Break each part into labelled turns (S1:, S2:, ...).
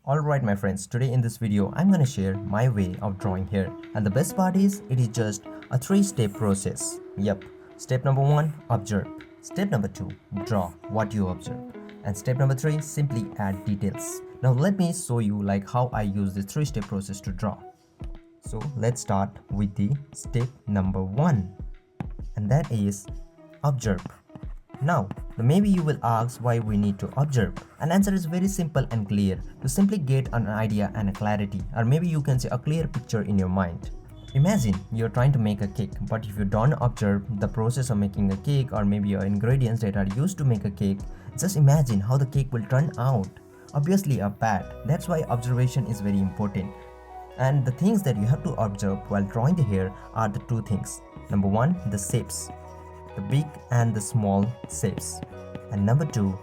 S1: Alright my friends, today in this video I'm gonna share my way of drawing hair, and the best part is it is just a 3-step process. Yep. Step number 1, observe. Step number 2, draw what you observe. And step number 3, simply add details. Now let me show you like how I use this 3-step process to draw. So let's start with the step number 1, and that is observe. Now, maybe you will ask why we need to observe. An answer is very simple and clear, to simply get an idea and a clarity, or maybe you can say a clear picture in your mind. Imagine you're trying to make a cake, but if you don't observe the process of making a cake, or maybe your ingredients that are used to make a cake, just imagine how the cake will turn out. Obviously a bad. That's why observation is very important. And the things that you have to observe while drawing the hair are the 2 things. Number 1, the shapes. The big and the small shapes, and number 2,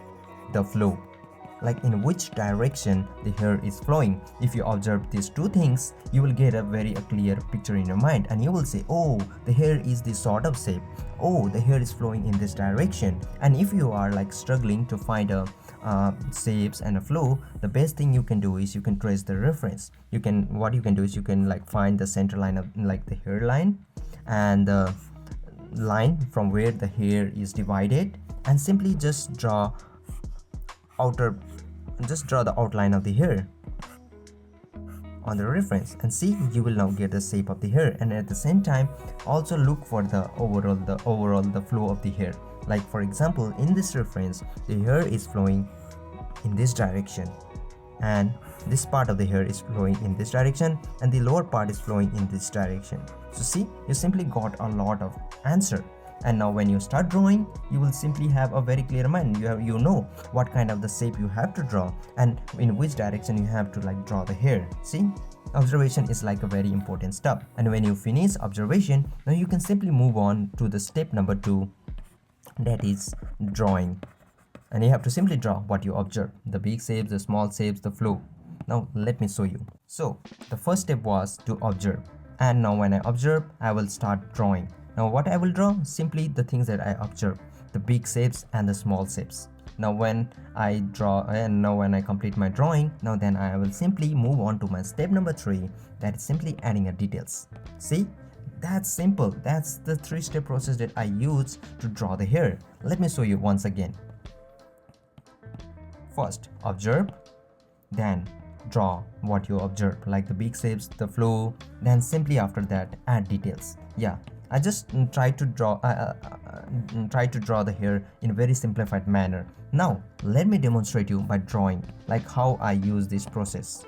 S1: the flow, like in which direction the hair is flowing. If you observe these 2 things, you will get a very clear picture in your mind, and you will say, oh, the hair is this sort of shape, oh, the hair is flowing in this direction. And if you are like struggling to find a shapes and a flow, the best thing you can do is you can trace the reference. What you can do is you can like find the center line of like the hairline and the line from where the hair is divided, and simply just draw the outline of the hair on the reference, and see, you will now get the shape of the hair. And at the same time also look for the overall flow of the hair. Like for example, in this reference the hair is flowing in this direction, and this part of the hair is flowing in this direction, and the lower part is flowing in this direction. So see, you simply got a lot of answer. And now when you start drawing, you will simply have a very clear mind. You know what kind of the shape you have to draw and in which direction you have to like draw the hair. See, observation is like a very important step. And when you finish observation, now you can simply move on to the step number 2, that is drawing. And you have to simply draw what you observe, the big shapes, the small shapes, the flow. Now let me show you. So the first step was to observe, and now when I observe, I will start drawing. Now what I will draw? Simply the things that I observe, the big shapes and the small shapes. Now when I draw, and now when I complete my drawing, now then I will simply move on to my step number 3, that is simply adding a details. See, that's simple. That's the 3-step process that I use to draw the hair. Let me show you once again. First observe, then draw what you observe, like the big shapes, the flow, then simply after that add details. Yeah, I just try to draw the hair in a very simplified manner. Now let me demonstrate you by drawing like how I use this process.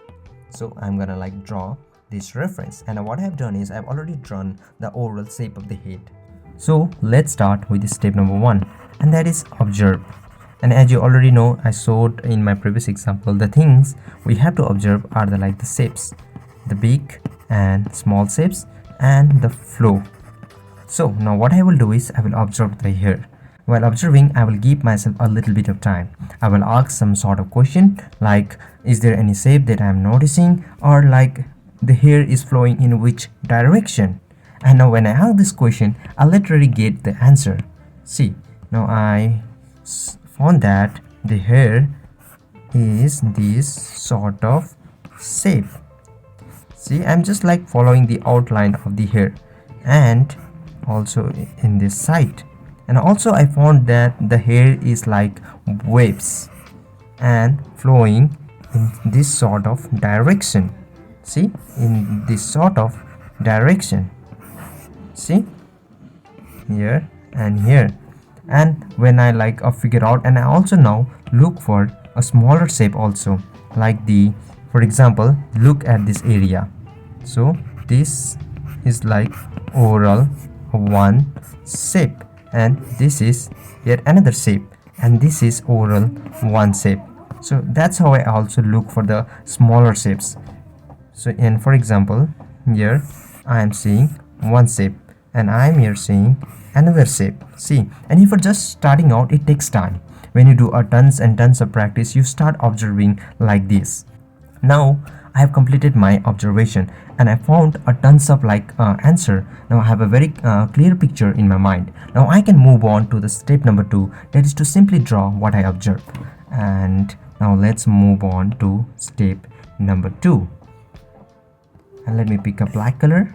S1: So I'm gonna like draw this reference, and what I've done is I've already drawn the overall shape of the head. So let's start with step number 1, and that is observe. And as you already know, I showed in my previous example, the things we have to observe are the shapes, the big and small shapes, and the flow. So now what I will do is I will observe the hair. While observing, I will give myself a little bit of time. I will ask some sort of question like, is there any shape that I am noticing, or like the hair is flowing in which direction? And now when I ask this question, I literally get the answer. See, now I found that the hair is this sort of shape. See, I'm just like following the outline of the hair, and also in this side. And also I found that the hair is like waves and flowing in this sort of direction. See, in this sort of direction. See, here and here. And when I like figure out, and I also now look for a smaller shape also, like for example, look at this area. So this is like overall one shape, and this is yet another shape, and this is overall one shape. So that's how I also look for the smaller shapes. So and for example, here I am seeing one shape, and I am here seeing another shape. See, and if you're just starting out, it takes time. When you do a tons and tons of practice, you start observing like this. Now I have completed my observation, and I found a tons of answer. Now I have a very clear picture in my mind. Now I can move on to the step number 2, that is to simply draw what I observe. And now let's move on to step number 2. And let me pick a black color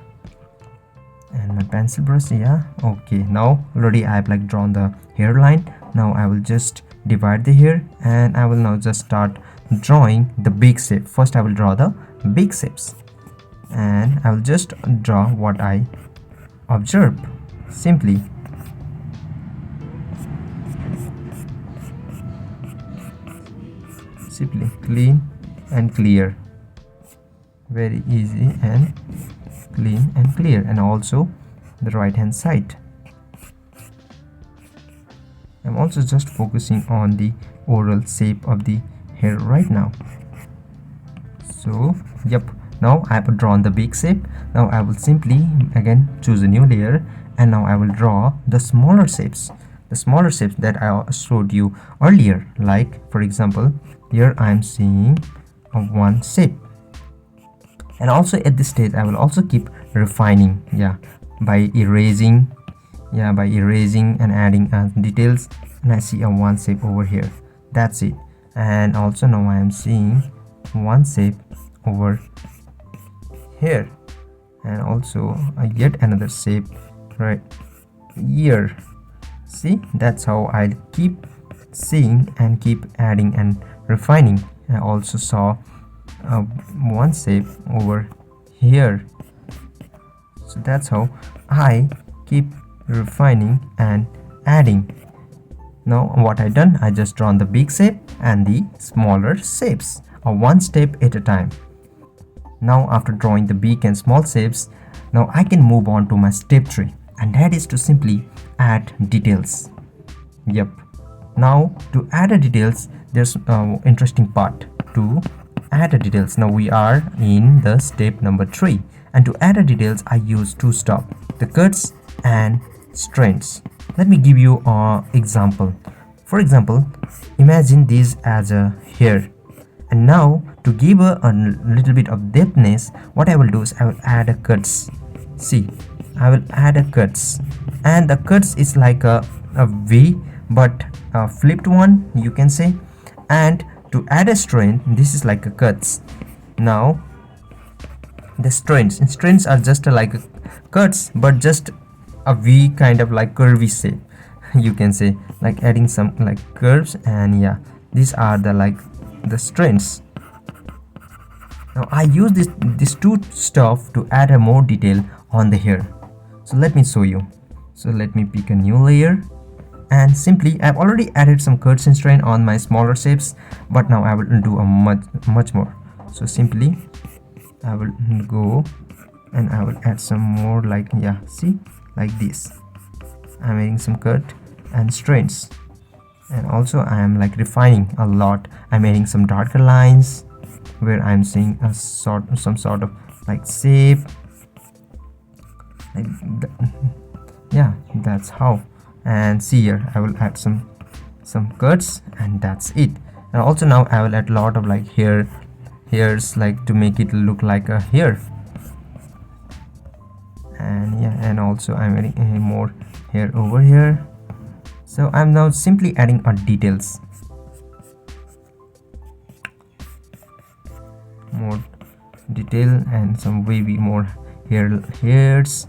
S1: and my pencil brush. Yeah, okay, now already I have like drawn the hairline. Now I will just divide the hair and I will now just start drawing the big shape. First I will draw the big shapes and I will just draw what I observe. Simply clean and clear, very easy, and clean and clear. And also the right hand side, I'm also just focusing on the oval shape of the hair right now. So yep, now I have drawn the big shape. Now I will simply again choose a new layer and now I will draw the smaller shapes, that I showed you earlier. Like for example, here I am seeing one shape, and also at this stage I will also keep refining, by erasing and adding details. And I see a one shape over here, that's it. And also now I am seeing one shape over here, and also yet another shape right here. See, that's how I'll keep seeing and keep adding and refining. I also saw one shape over here, so that's how I keep refining and adding. Now what I done, I just drawn the big shape and the smaller shapes, one step at a time. Now after drawing the big and small shapes, now I can move on to my step 3, and that is to simply add details. Yep, now to add the details, there's interesting part to add the details. Now we are in the step number 3, and to add the details I use two stuff, the cuts and strands. Let me give you an example. For example, imagine this as a hair, and now to give a little bit of depthness, what I will do is I will add a cuts. See, I will add a cuts, and the cuts is like a V, but a flipped one, you can say. And to add a strand, this is like a cuts. Now the strands are just like a cuts, but just a V kind of like curvy shape, you can say, like adding some like curves. And yeah, these are the like the strands. Now I use this two stuff to add a more detail on the hair. So let me show you. So let me pick a new layer, and simply I've already added some cuts and strand on my smaller shapes, but now I will do a much more. So simply I will go and I will add some more, like, yeah, see, like this. I'm adding some cut and strands, and also I am like refining a lot. I'm adding some darker lines where I'm seeing some sort of like shape, like yeah, that's how. And see here, I will add some cuts, and that's it. And also now I will add a lot of like hairs, like to make it look like a hair. And yeah, and also I'm adding more hair over here. So I'm now simply adding details, more detail, and some wavy more hairs.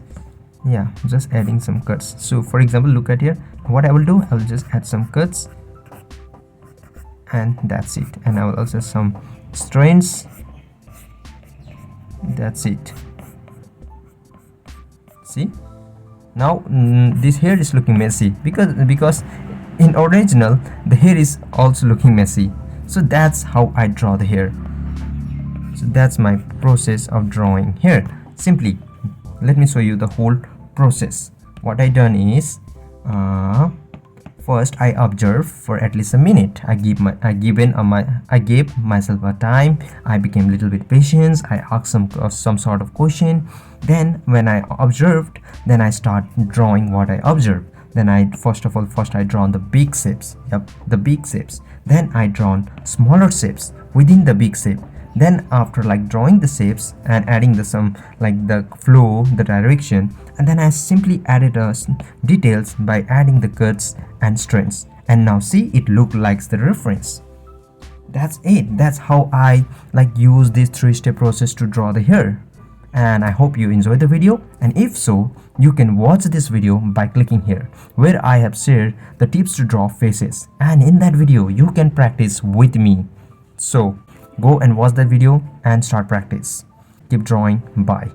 S1: Yeah, just adding some cuts. So for example, look at here, what I will do, I will just add some cuts, and that's it. And I will also add some strands, that's it. See, now this hair is looking messy because in original the hair is also looking messy. So that's how I draw the hair. So that's my process of drawing hair. Simply let me show you the whole process. What I done is, first I observe for at least a minute. I gave myself a time. I became a little bit patient. I asked some sort of question. Then when I observed, then I start drawing what I observed. Then I first I drawn the big shapes. Yep, the big shapes. Then I drawn smaller shapes within the big shape. Then after like drawing the shapes and adding the some like the flow, the direction, and then I simply added details by adding the cuts and strands. And now see, it looked like the reference. that's it. That's how I like use this 3-step process to draw the hair. And I hope you enjoyed the video, and if so, you can watch this video by clicking here where I have shared the tips to draw faces, and in that video you can practice with me. So go and watch that video and start practice. Keep drawing. Bye.